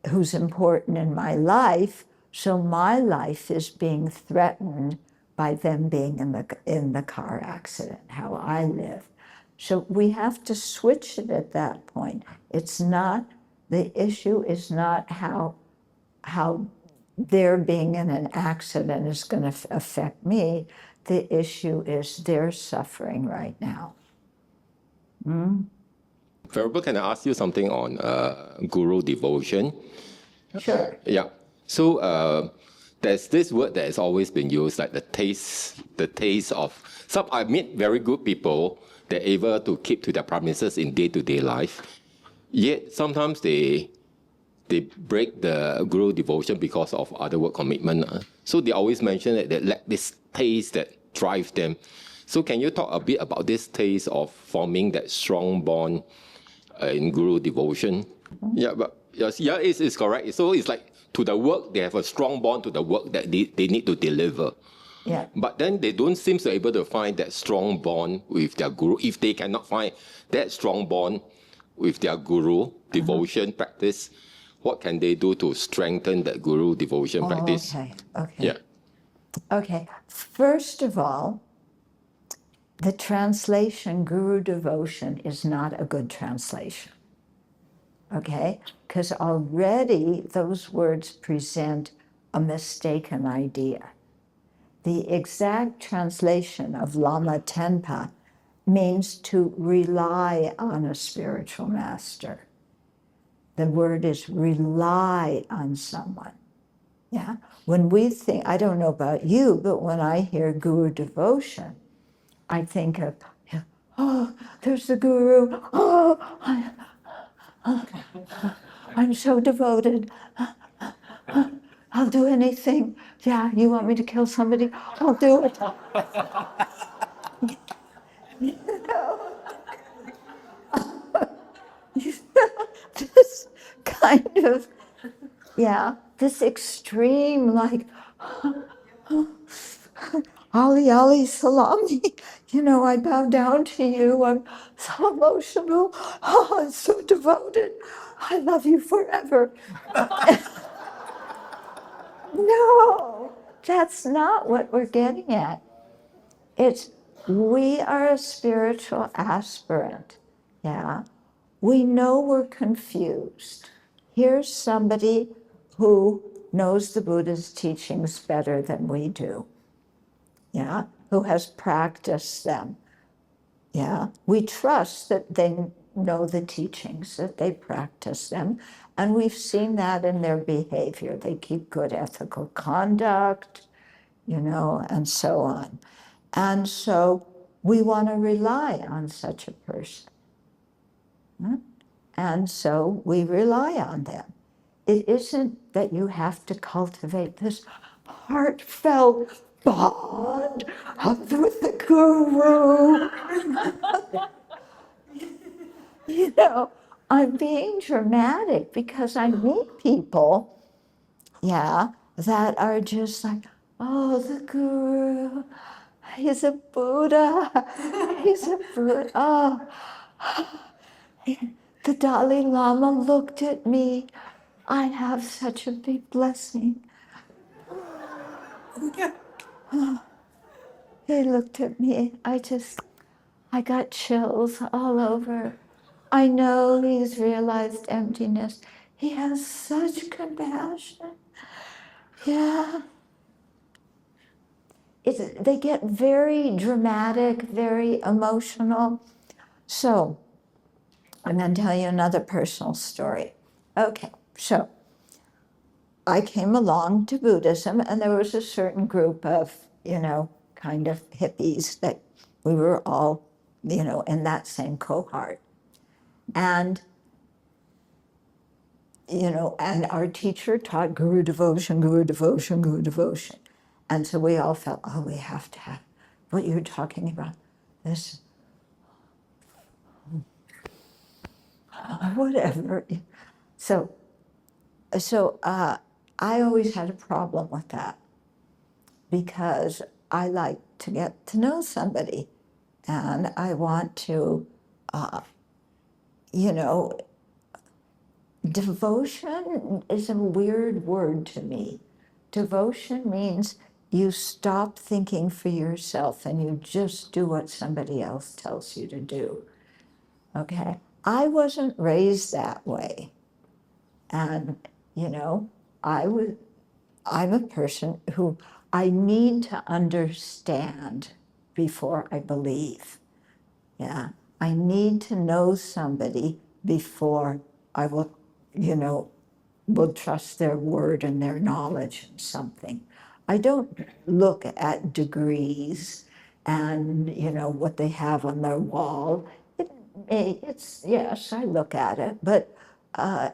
who's important in my life, so my life is being threatened by them being in the car accident, how I live. So we have to switch it at that point. It's not, the issue is not how their being in an accident is going to affect me. The issue is their suffering right now. Venerable, can I ask you something on guru devotion? Sure. Yeah. So there's this word that has always been used, like the taste of some. I meet very good people. They're able to keep to their promises in day-to-day life. Yet sometimes they break the guru devotion because of other work commitment. So they always mention that they lack this taste that drives them. So can you talk a bit about this taste of forming that strong bond in guru devotion? Yeah, but it's correct. So it's like to the work, they have a strong bond to the work that they need to deliver. Yeah. But then they don't seem to be able to find that strong bond with their guru. If they cannot find that strong bond with their guru devotion practice, what can they do to strengthen that guru devotion practice? Okay. Yeah. Okay. First of all, the translation guru devotion is not a good translation. Okay? Because already those words present a mistaken idea. The exact translation of Lama Tenpa means to rely on a spiritual master. The word is rely on someone. Yeah? When we think, I don't know about you, but when I hear guru devotion, I think of oh, there's the guru. Oh, I'm so devoted. I'll do anything. Yeah, you want me to kill somebody? I'll do it. You know? This kind of, yeah, this extreme, like, Ali, Ali, salami, you know, I bow down to you. I'm so emotional. Oh, I'm so devoted. I love you forever. No, that's not what we're getting at. It's we are a spiritual aspirant. Yeah. We know we're confused. Here's somebody who knows the Buddha's teachings better than we do. Yeah. Who has practiced them. Yeah. We trust that they know the teachings, that they practice them. And we've seen that in their behavior. They keep good ethical conduct, you know, and so on. And so we want to rely on such a person. And so we rely on them. It isn't that you have to cultivate this heartfelt bond with the guru. You know, I'm being dramatic because I meet people, yeah, that are just like, oh, the guru, he's a Buddha, he's a Buddha. Oh, the Dalai Lama looked at me. I have such a big blessing. He looked at me. I got chills all over. I know he's realized emptiness. He has such compassion. Yeah. They get very dramatic, very emotional. So, I'm going to tell you another personal story. Okay, so I came along to Buddhism, and there was a certain group of, you know, kind of hippies that we were all, you know, in that same cohort. And, you know, and our teacher taught guru devotion, guru devotion, guru devotion. And so we all felt, oh, we have to have what you're talking about, this, whatever. So I always had a problem with that because I like to get to know somebody and I want to, you know, devotion is a weird word to me. Devotion means you stop thinking for yourself and you just do what somebody else tells you to do. Okay? I wasn't raised that way. And, you know, I'm a person who I need to understand before I believe. Yeah. I need to know somebody before I will, you know, will trust their word and their knowledge in something. I don't look at degrees and, you know, what they have on their wall. It's yes, I look at it, but,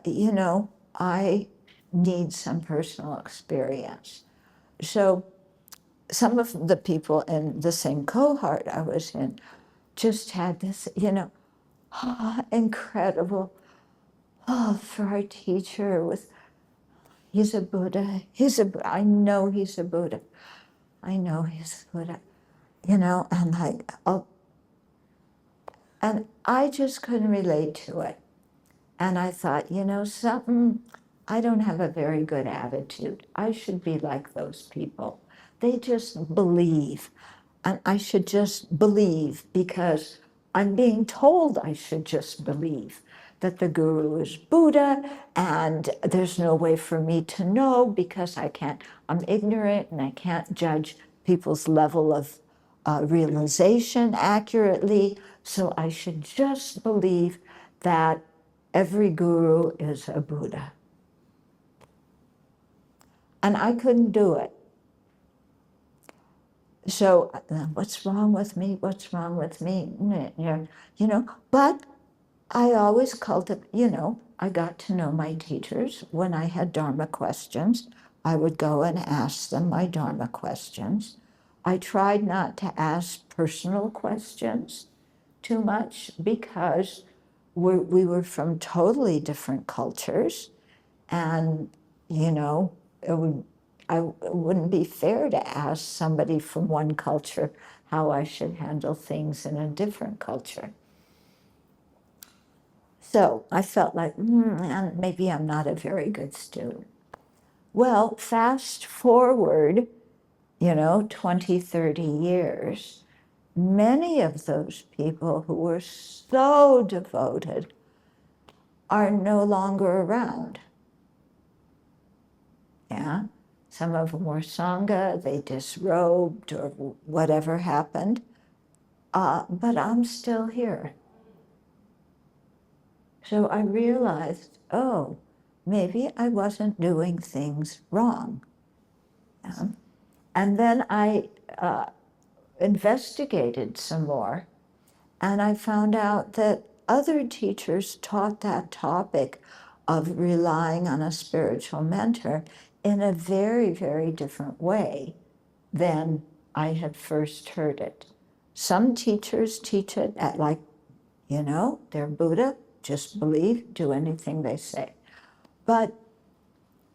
you know, I need some personal experience. So some of the people in the same cohort I was in just had this, you know, incredible love for our teacher with, he's a Buddha, I know he's a Buddha. I know he's a Buddha, you know, and like, and I just couldn't relate to it. And I thought, you know, something, I don't have a very good attitude. I should be like those people. They just believe. And I should just believe because I'm being told I should just believe that the guru is Buddha and there's no way for me to know because I'm ignorant and I can't judge people's level of realization accurately. So I should just believe that every guru is a Buddha. And I couldn't do it. So what's wrong with me? What's wrong with me? You know, but I always I got to know my teachers. When I had Dharma questions, I would go and ask them my Dharma questions. I tried not to ask personal questions too much because we were from totally different cultures. And, it wouldn't be fair to ask somebody from one culture how I should handle things in a different culture. So I felt like, maybe I'm not a very good student. Well, fast forward, 20, 30 years, many of those people who were so devoted are no longer around. Yeah. Some of them were Sangha, they disrobed or whatever happened. But I'm still here. So I realized, oh, maybe I wasn't doing things wrong. Yeah. And then I investigated some more, and I found out that other teachers taught that topic of relying on a spiritual mentor in a very, very different way than I had first heard it. Some teachers teach it at they're Buddha, just believe, do anything they say. But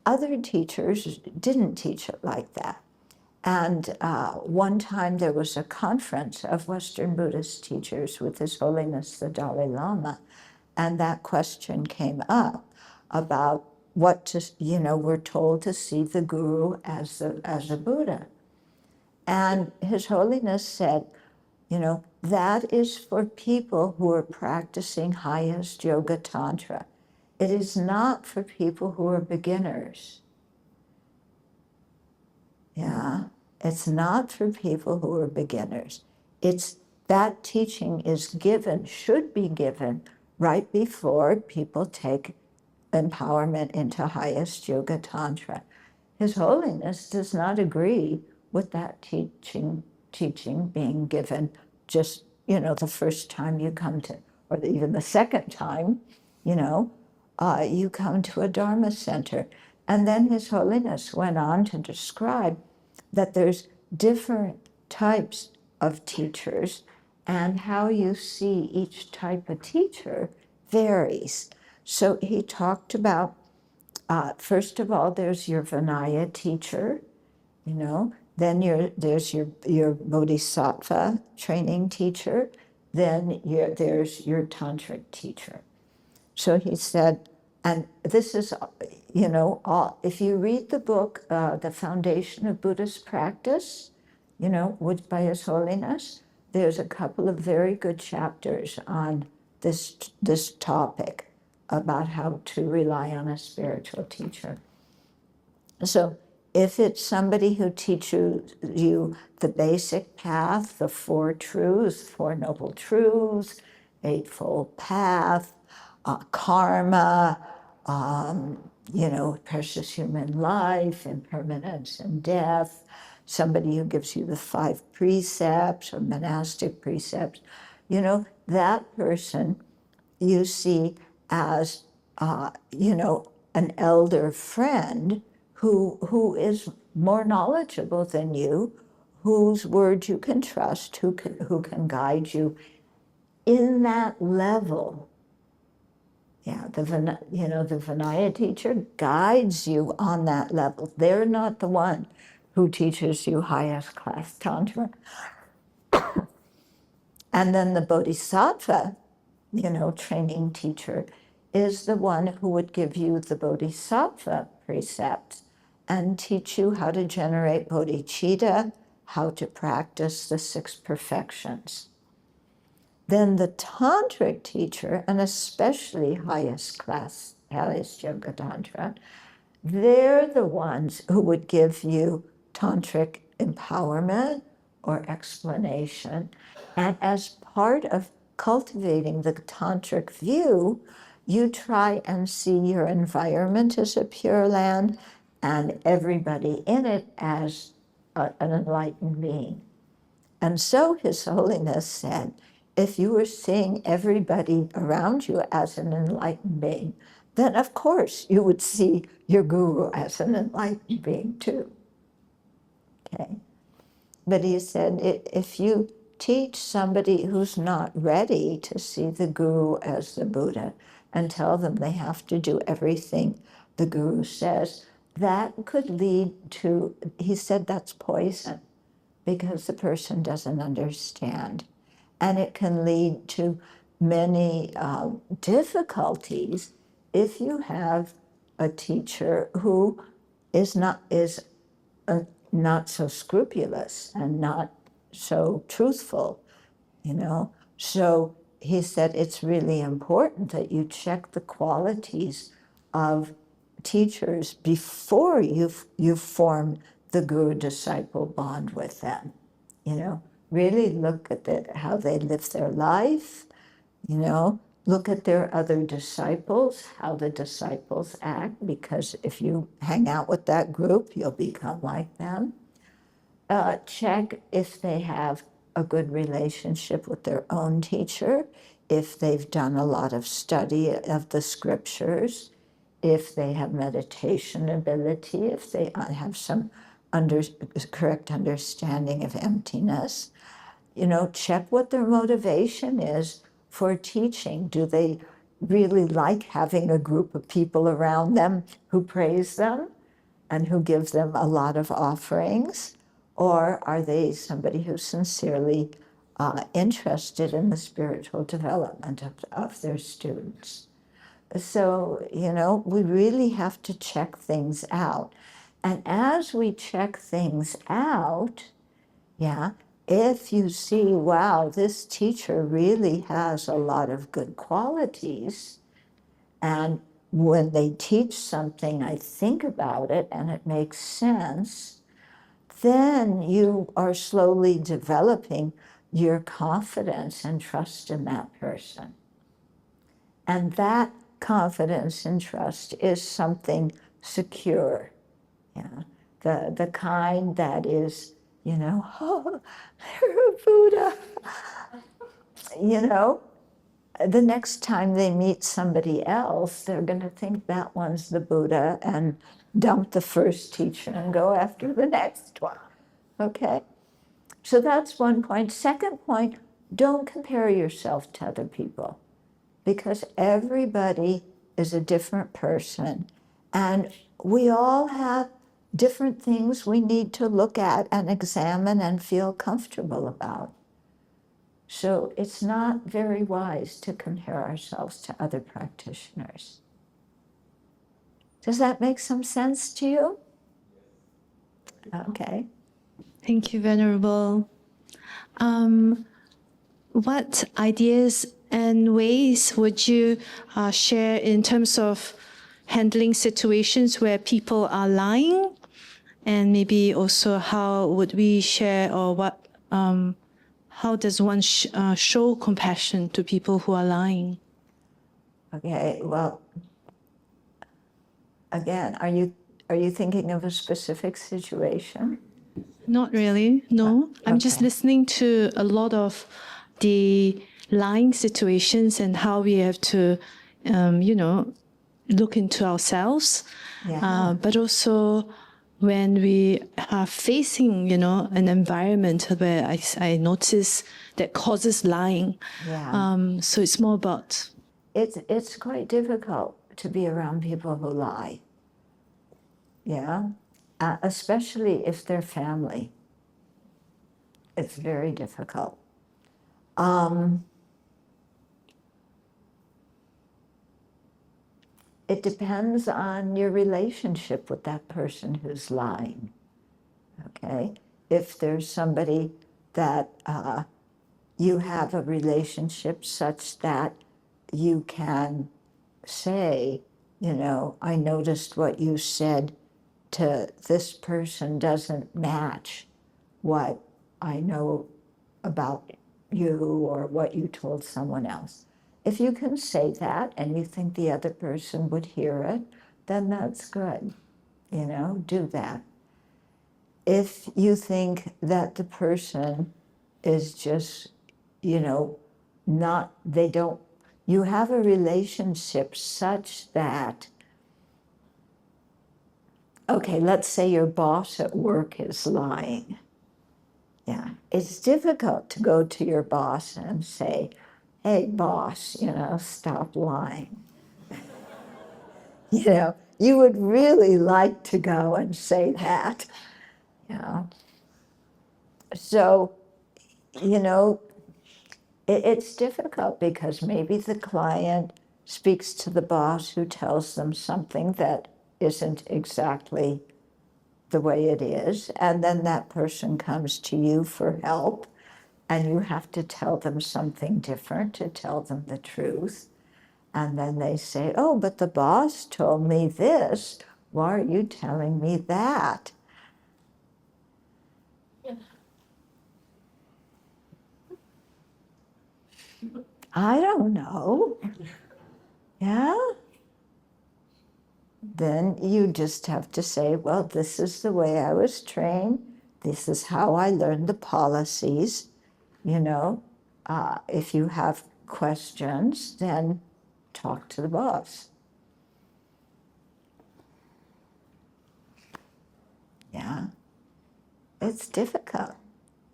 other teachers didn't teach it like that. And one time there was a conference of Western Buddhist teachers with His Holiness the Dalai Lama, and that question came up about what to, we're told to see the Guru as a Buddha. And His Holiness said, that is for people who are practicing highest yoga tantra. It is not for people who are beginners. Yeah, it's not for people who are beginners. That teaching is given, should be given right before people take empowerment into highest yoga tantra. His Holiness does not agree with that teaching being given just, the first time you come to, or even the second time, you come to a Dharma center. And then His Holiness went on to describe that there's different types of teachers, and how you see each type of teacher varies. So he talked about, first of all, there's your Vinaya teacher, then there's your Bodhisattva training teacher, then there's your Tantric teacher. So he said, and this is, if you read the book, The Foundation of Buddhist Practice, by His Holiness, there's a couple of very good chapters on this topic about how to rely on a spiritual teacher. So if it's somebody who teaches you the basic path, the Four Truths, Four Noble Truths, Eightfold Path, karma, precious human life, impermanence and death, somebody who gives you the 5 precepts or monastic precepts, that person you see as, an elder friend who is more knowledgeable than you, whose word you can trust, who can guide you in that level. Yeah, the Vinaya teacher guides you on that level. They're not the one who teaches you highest class Tantra. And then the Bodhisattva, training teacher, is the one who would give you the Bodhisattva precepts and teach you how to generate bodhicitta, how to practice the 6 perfections. Then the Tantric teacher, and especially highest class, highest yoga tantra, they're the ones who would give you tantric empowerment or explanation. And as part of cultivating the tantric view, you try and see your environment as a pure land and everybody in it as an enlightened being. And so His Holiness said, if you were seeing everybody around you as an enlightened being, then of course you would see your guru as an enlightened being too. Okay? But he said, if you teach somebody who's not ready to see the guru as the Buddha and tell them they have to do everything the guru says, that could lead to, he said, that's poison because the person doesn't understand. And it can lead to many difficulties if you have a teacher who is not so scrupulous and not so truthful, you know. So he said it's really important that you check the qualities of teachers before you form the guru-disciple bond with them. You know, really look at how they live their life, you know, look at their other disciples, how the disciples act, because if you hang out with that group, you'll become like them. Check if they have a good relationship with their own teacher, if they've done a lot of study of the scriptures, if they have meditation ability, if they have some correct understanding of emptiness. You know, check what their motivation is for teaching. Do they really like having a group of people around them who praise them and who give them a lot of offerings? Or are they somebody who's sincerely interested in the spiritual development of their students? So, you know, we really have to check things out. And as we check things out, yeah, if you see, wow, this teacher really has a lot of good qualities, and when they teach something, I think about it and it makes sense, then you are slowly developing your confidence and trust in that person. And that confidence and trust is something secure, yeah, the kind that is, you know, oh, they're a Buddha. You know, the next time they meet somebody else, they're going to think that one's the Buddha and dump the first teacher and go after the next one. Okay? So that's one point. Second point, don't compare yourself to other people, because everybody is a different person, and we all have different things we need to look at and examine and feel comfortable about. So it's not very wise to compare ourselves to other practitioners. Does that make some sense to you? Okay. Thank you, Venerable. What ideas and ways would you share in terms of handling situations where people are lying? And maybe also how would we share, or what, how does one show compassion to people who are lying? Okay, well, again, are you thinking of a specific situation? Not really, no. I'm just listening to a lot of the lying situations and how we have to, you know, look into ourselves. Yeah. But also when we are facing, you know, an environment where I notice that causes lying. Yeah. So it's more about... It's quite difficult to be around people who lie. Yeah. Especially if they're family. It's very difficult. It depends on your relationship with that person who's lying. Okay? If there's somebody that you have a relationship such that you can say, you know, I noticed what you said to this person doesn't match what I know about you or what you told someone else. If you can say that and you think the other person would hear it, then that's good. You know, do that. If you think that the person is just, not, they don't, you have a relationship such that, okay, let's say your boss at work is lying. Yeah, it's difficult to go to your boss and say, hey, boss, stop lying. You would really like to go and say that. So, it's difficult because maybe the client speaks to the boss who tells them something that isn't exactly the way it is, and then that person comes to you for help, and you have to tell them something different to tell them the truth. And then they say, oh, but the boss told me this. Why are you telling me that? I don't know. Yeah? Then you just have to say, well, this is the way I was trained. This is how I learned the policies. If you have questions, then talk to the boss. Yeah. It's difficult.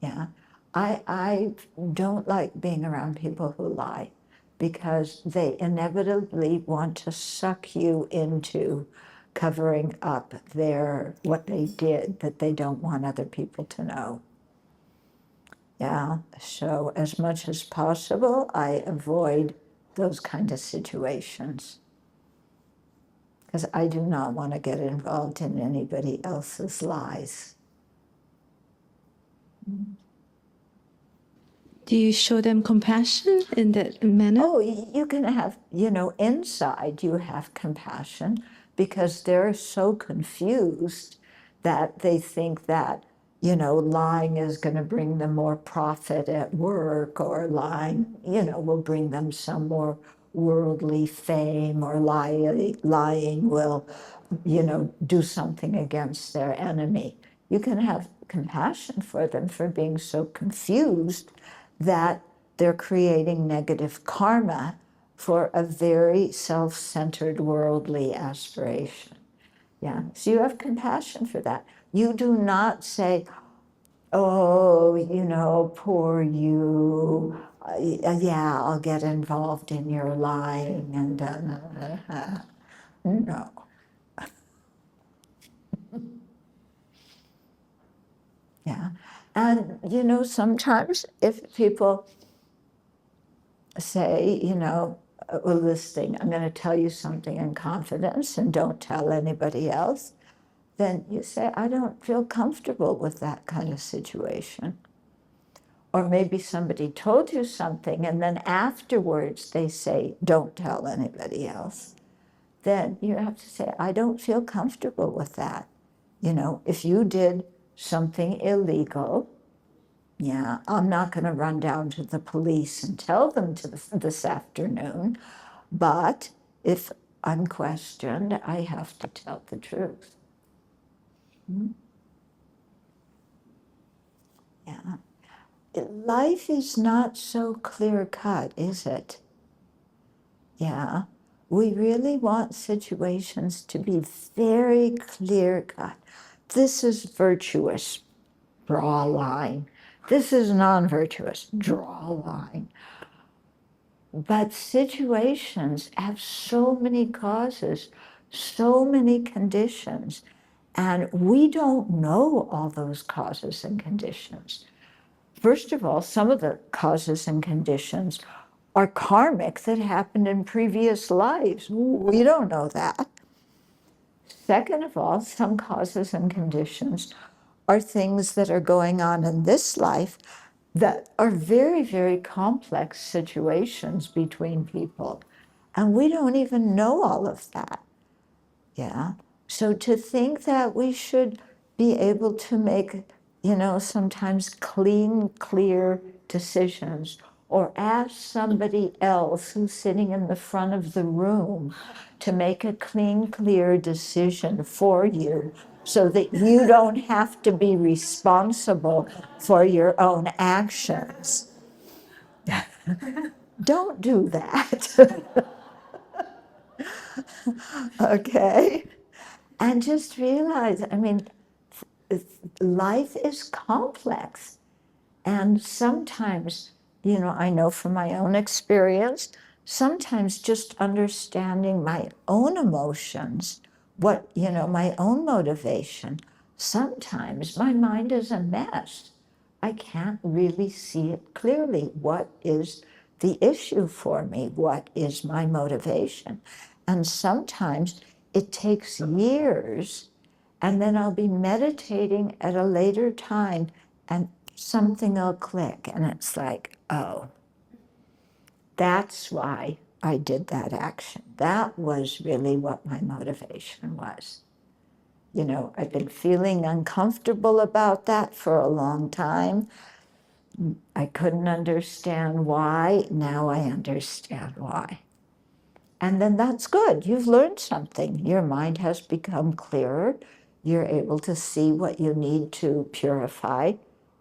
Yeah. I don't like being around people who lie because they inevitably want to suck you into covering up what they did that they don't want other people to know. Yeah, so as much as possible, I avoid those kind of situations because I do not want to get involved in anybody else's lies. Do you show them compassion in that manner? Oh, you can have, inside you have compassion because they're so confused that they think that, lying is going to bring them more profit at work, or lying, will bring them some more worldly fame, or lying will, do something against their enemy. You can have compassion for them for being so confused that they're creating negative karma for a very self-centered worldly aspiration. Yeah, so you have compassion for that. You do not say, oh, poor you, yeah, I'll get involved in your lying, and no. Yeah, and sometimes if people say, well, listening, I'm going to tell you something in confidence and don't tell anybody else, then you say, I don't feel comfortable with that kind of situation. Or maybe somebody told you something and then afterwards they say, don't tell anybody else. Then you have to say, I don't feel comfortable with that. If you did something illegal, yeah, I'm not going to run down to the police and tell them this afternoon, but if I'm questioned, I have to tell the truth. Yeah. Life is not so clear-cut, is it? Yeah. We really want situations to be very clear-cut. This is virtuous, draw a line. This is non-virtuous, draw a line. But situations have so many causes, so many conditions, and we don't know all those causes and conditions. First of all, some of the causes and conditions are karmic that happened in previous lives. We don't know that. Second of all, some causes and conditions are things that are going on in this life that are very, very complex situations between people. And we don't even know all of that. Yeah. So to think that we should be able to make, sometimes clean, clear decisions, or ask somebody else who's sitting in the front of the room to make a clean, clear decision for you so that you don't have to be responsible for your own actions. Don't do that. Okay? And just realize, I mean, life is complex. And sometimes, you know, I know from my own experience, sometimes just understanding my own emotions, what, you know, my own motivation, sometimes my mind is a mess. I can't really see it clearly. What is the issue for me? What is my motivation? And sometimes it takes years, and then I'll be meditating at a later time, and something will click, and it's like, oh, that's why I did that action. That was really what my motivation was. You know, I've been feeling uncomfortable about that for a long time. I couldn't understand why. Now I understand why. And then that's good. You've learned something. Your mind has become clearer. You're able to see what you need to purify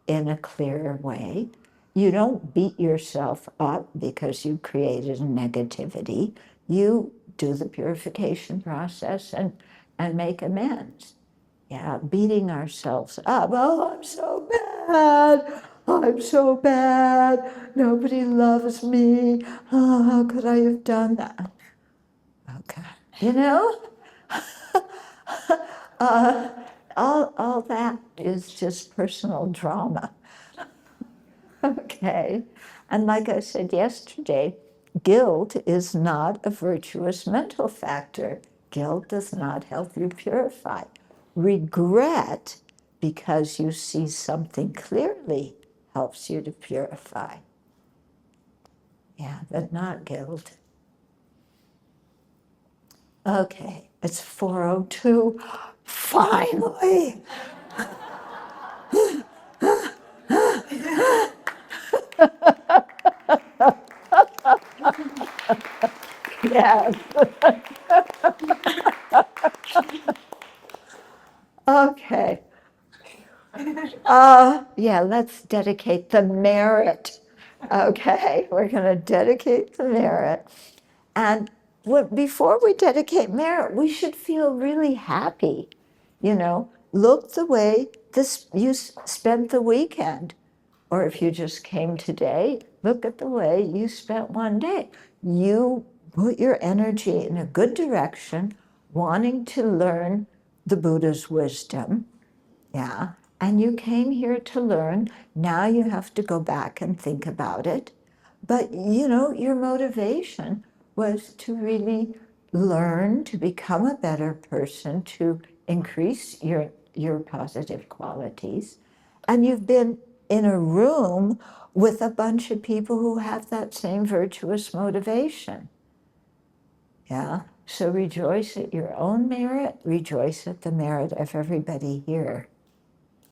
in a clearer way. You don't beat yourself up because you created a negativity. You do the purification process and make amends. Yeah, beating ourselves up. Oh, I'm so bad. I'm so bad. Nobody loves me. Oh, how could I have done that? Okay. You know, all that is just personal drama. Okay. And like I said yesterday, guilt is not a virtuous mental factor. Guilt does not help you purify. Regret, because you see something clearly, helps you to purify. Yeah, but not guilt. Okay, it's 4:02. Finally. Yes. Okay. Yeah, let's dedicate the merit. Okay, we're going to dedicate the merit. And before we dedicate merit, we should feel really happy. You know, look the way you spent the weekend. Or if you just came today, look at the way you spent one day. You put your energy in a good direction, wanting to learn the Buddha's wisdom. Yeah. And you came here to learn. Now you have to go back and think about it. But, you know, your motivation was to really learn, to become a better person, to increase your positive qualities. And you've been in a room with a bunch of people who have that same virtuous motivation. Yeah. So rejoice at your own merit, rejoice at the merit of everybody here.